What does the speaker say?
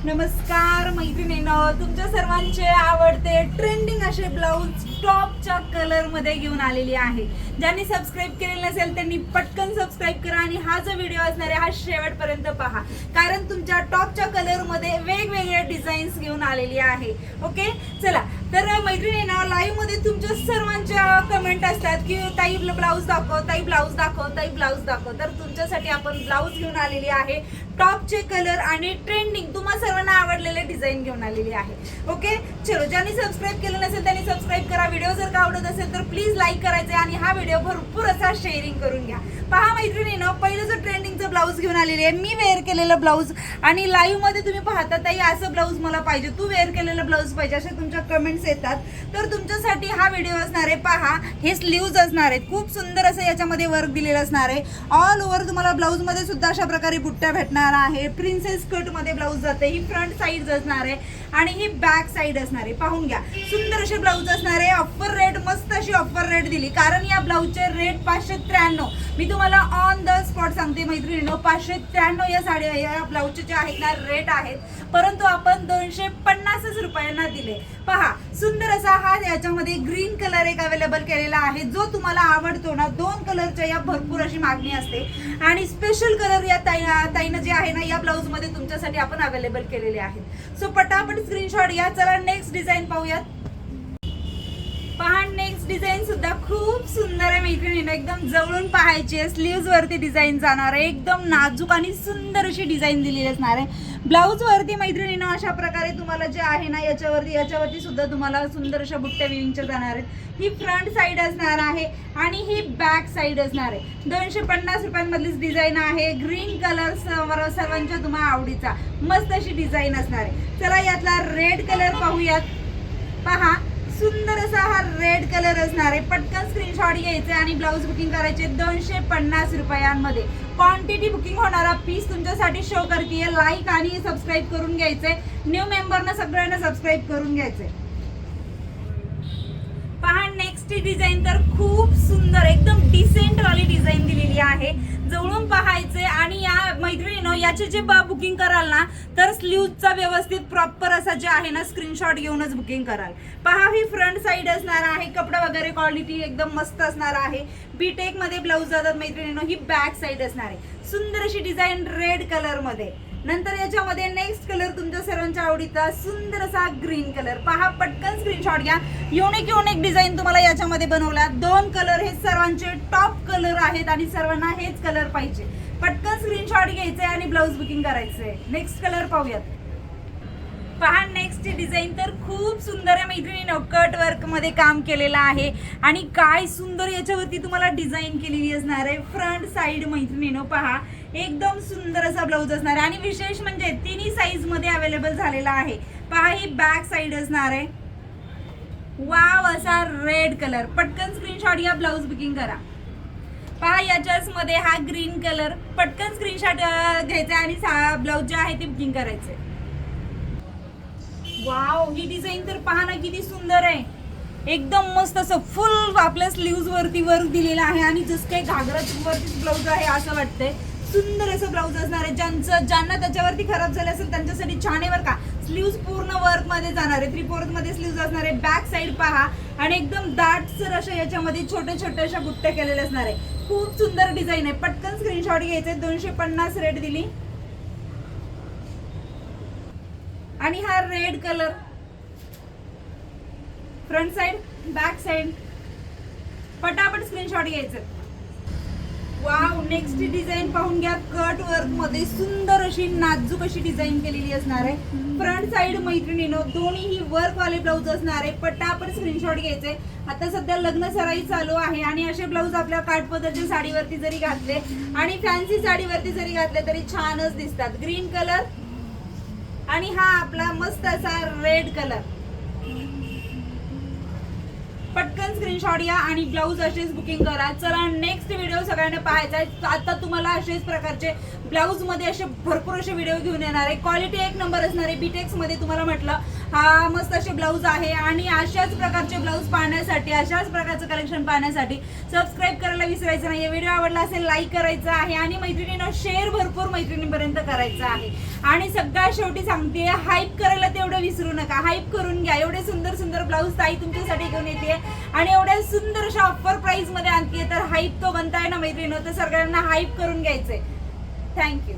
नमस्कार मैत्रिणींनो, तुमच्या सर्वांचे आवडते ट्रेंडिंग असे ब्लाऊज टॉपच्या कलर मध्ये घेऊन आलेली आहे. ज्यांनी सबस्क्राईब केलेलं नसेल त्यांनी पटकन सबस्क्राईब करा आणि हा जो व्हिडिओ असणार आहे हा शेवटपर्यंत पहा, कारण तुमच्या टॉपच्या कलर मध्ये वेगवेगळे डिझाईन्स घेऊन आलेली आहे. ओके, चला तर मैत्रिणींनो, लाईव्ह मध्ये तुमच्या सर्वांच्या कमेंट असतात की ताई ब्लाऊज दाखव, ताई ब्लाऊज दाखव, ताई ब्लाऊज दाखव. तर तुमच्यासाठी आपण ब्लाऊज घेऊन आलेली आहे. टॉपचे कलर आणि ट्रेंडिंग तुम्हा सर्वांना आवडलेले डिझाईन घेऊन आलेली आहे. ओके, चलो, ज्यांनी सबस्क्राईब केलं नसेल त्यांनी सबस्क्राईब करा. व्हिडिओ जर का आवडत असेल तर प्लीज लाईक करायचे आणि हा व्हिडिओ भरपूर असा शेअरिंग करून घ्या. पहा मैत्रिणींनो, पहिलं जो ट्रेंडिंगचं ब्लाऊज घेऊन आलेली आहे, मी वेअर केलेलं ब्लाऊज. आणि लाईव्ह मध्ये तुम्ही पाहता ताई असं ब्लाऊज मला पाहिजे, तू वेअर केलेलं ब्लाऊज पाहिजे, अशा तुमच्या कमेंट्स येतात. तर तुमच्यासाठी हा व्हिडिओ असणार आहे. पहा, हे स्लीव्ज असणार आहेत. खूप सुंदर असं याच्यामध्ये वर्क दिलेलं असणार आहे. ऑल ओव्हर तुम्हाला ब्लाऊज मध्ये सुद्धा अशा प्रकारे बुट्ट्या भेटणार आहे. प्रिन्सेस कट मध्ये ब्लाऊज जाते. ही फ्रंट साईड असणार आहे आणि ही बॅक साईड असणार आहे. पाहून घ्या, सुंदर असे ब्लाऊज असणार आहे. ऑफर रेट, मस्त अशी ऑफर रेट दिली, कारण या ब्लाऊजचे रेट 593. मी तुम्हाला ऑन द स्पॉट सांगते मैत्रिणींनो, 593 या साड्या, या ब्लाऊजचे जे आहेत ना रेट आहेत, परंतु आपण 250 रुपयांना दिले. पहा, सुंदर असा हा याच्यामध्ये ग्रीन कलर एक अवेलेबल केलेला आहे, जो तुम्हाला आवडतो ना. 2 कलरच्या या भरपूर अशी मागणी असते आणि स्पेशल कलर या ताईनं जे आहे ना या ब्लाऊज मध्ये तुमच्यासाठी आपण अवेलेबल केलेले आहेत. सो पटापट स्क्रीनशॉट घ्या. चला नेक्स्ट डिझाईन पाहूयात. पहा, नेक्स्ट डिझाईन सुद्धा खूप सुंदर आहे मैत्रिणींनो, एकदम जवळून पाहायची आहे. स्लीव्ज वरती डिझाईन जाणार आहे, एकदम नाजूक आणि सुंदर अशी डिझाईन दिलेली असणार आहे. ब्लाऊज वरती मैत्रिणींनो अशा प्रकारे तुम्हाला जे आहे ना याच्यावरती सुद्धा तुम्हाला सुंदर अशा बुट्ट्या विविंगच्या जाणार आहेत. ही फ्रंट साईड असणार आहे आणि ही बॅक साईड असणार आहे. 250 रुपयांमधलीच डिझाईन आहे. ग्रीन कलर सर्वांच्या तुम्हाला आवडीचा मस्त अशी डिझाईन असणार आहे. चला यातला रेड कलर पाहूयात. पहा, सुंदर असा हा रेड कलर असणार आहे. पटकन स्क्रीनशॉट घ्यायचे आणि ब्लाऊज बुकिंग करायचे 250 रुपयांमध्ये. क्वांटिटी बुकिंग होणारा पीस तुमच्यासाठी शो करते. लाईक आणि सबस्क्राईब करून घ्यायचे. न्यू मेंबरना सगळ्यांना सबस्क्राईब करून घ्यायचे. पहा, नेक्स्ट डिझाईन तर खूप सुंदर, एकदम डिसेंट वाली डिझाईन दिलेली आहे. जवळून पाहायचे आणि या मैत्रिणींनो याचे जे बुकिंग कराल ना तर स्लीव्हचा व्यवस्थित प्रॉपर असा जे आहे ना स्क्रीनशॉट घेऊनच बुकिंग कराल. पहा, ही फ्रंट साईड असणार आहे. कपडा वगैरे क्वालिटी एकदम मस्त असणार आहे. बीटेक मध्ये ब्लाऊज जातात मैत्रिणींनो. ही बॅक साईड असणार आहे. सुंदर अशी डिझाईन रेड कलर मध्ये. नंतर याच्यामध्ये नेक्स्ट कलर तुमच्या सर्वांच्या आवडीचा सुंदर असा ग्रीन कलर. पहा, पटकन स्क्रीनशॉट घ्या. युनिक डिझाईन तुम्हाला याच्यामध्ये बनवला. 2 कलर हे सर्वांचे टॉप कलर आहेत आणि सर्वांना हेच कलर पाहिजे. पटकन स्क्रीनशॉट घ्यायचे आणि ब्लाऊज बुकिंग करायचंय. नेक्स्ट कलर पाहूयात. पहा, नेक्स्ट डिझाईन तर खूप सुंदर आहे मैत्रिणींनो. कट वर्क मध्ये काम केलेलं आहे आणि काय सुंदर याच्यावरती तुम्हाला डिझाईन केलेली असणार आहे. फ्रंट साईड मैत्रिणींनो पहा, एकदम सुंदर असा ब्लाऊज असणार आहे आणि विशेष म्हणजे तिन्ही साईज मध्ये अवेलेबल झालेला आहे. पहा, ही बॅक साईड असणार आहे. वाव, असा रेड कलर. पटकन स्क्रीनशॉट घ्या, ब्लाऊज बुकिंग करा. पहा, याच्याच मध्ये हा ग्रीन कलर. पटकन स्क्रीनशॉट घ्यायचा आणि ब्लाऊज जे आहे ते बुकिंग करायचे. वाव, ही डिझाईन तर पहा ना किती सुंदर आहे. एकदम मस्त असं फुल आपल्या स्लीव्ज वरती वर्क दिलेला आहे आणि जसं काही घागरा वरती ब्लाऊज आहे असं वाटतंय. सुंदर असं ब्लाऊज असणार आहे. ज्यांना त्याच्यावरती खराब झाले असेल त्यांच्यासाठी छान आहे बरं का. स्लीव्ज पूर्ण वर्क मध्ये जाणार आहे. 3/4 मध्ये स्लीव्ज असणार आहे. बॅक साईड पहा आणि एकदम दाटसर अशा याच्यामध्ये छोटे अशा बुट्ट्या केलेल्या असणार आहे. खूप सुंदर डिझाईन आहे. पटकन स्क्रीनशॉट घ्यायचे. 250 रेट दिली. आणि हा red colour. Front side, back side. पटापट स्क्रीनशॉट घ्यायचे. वाव, नेक्स्ट डिझाईन पाहून घ्या. कट वर्क मध्ये सुंदर अशी नाजूक अशी डिझाईन केलेली असणार आहे. फ्रंट साइड मैत्रिणींनो दोन्ही वर्क वाले ब्लाऊज असणार आहे. पटापट स्क्रीनशॉट घ्यायचे. आता सध्या लग्न सराई चालू आहे आणि असे ब्लाऊज आपल्या काठपदरच्या साडीवरती जरी घातले आणि फॅन्सी साडीवरती जरी घातले तरी छानच दिसतात. ग्रीन कलर आणि हा आपला मस्त असा रेड कलर. पटकन स्क्रीनशॉट घ्या आणि ब्लाऊज असेच बुकिंग करा. चला नेक्स्ट व्हिडिओ सगळ्यांना पाहायचा आहे. आता तुम्हाला असेच प्रकारचे ब्लाऊज मध्ये असे भरपूर असे व्हिडिओ घेऊन येणार आहे. क्वालिटी एक नंबर असणार आहे. बीटेक्स मध्ये तुम्हाला म्हटलं हा मस्त असे ब्लाऊज आहे. आणि अशाच प्रकारचे ब्लाऊज पाहण्यासाठी, अशाच प्रकारचं कलेक्शन पाहण्यासाठी सबस्क्राईब करायला विसरायचं नाही. व्हिडिओ आवडला असेल लाईक करायचा आहे आणि मैत्रिणींना शेअर भरपूर मैत्रिणींपर्यंत करायचं आहे. आणि सगळ्यात शेवटी सांगते, हाईप करायला तेवढं विसरू नका, हाईप करून घ्या. एवढे सुंदर सुंदर ब्लाऊज ताई तुमच्यासाठी घेऊन येते आणि एवढ्या सुंदर अशा ऑफर प्राइस मध्ये आणते. तर हाईप तो बनताय ना मैत्रिणी, तर सगळ्यांना हाईप करून घ्यायचंय. थँक्यू.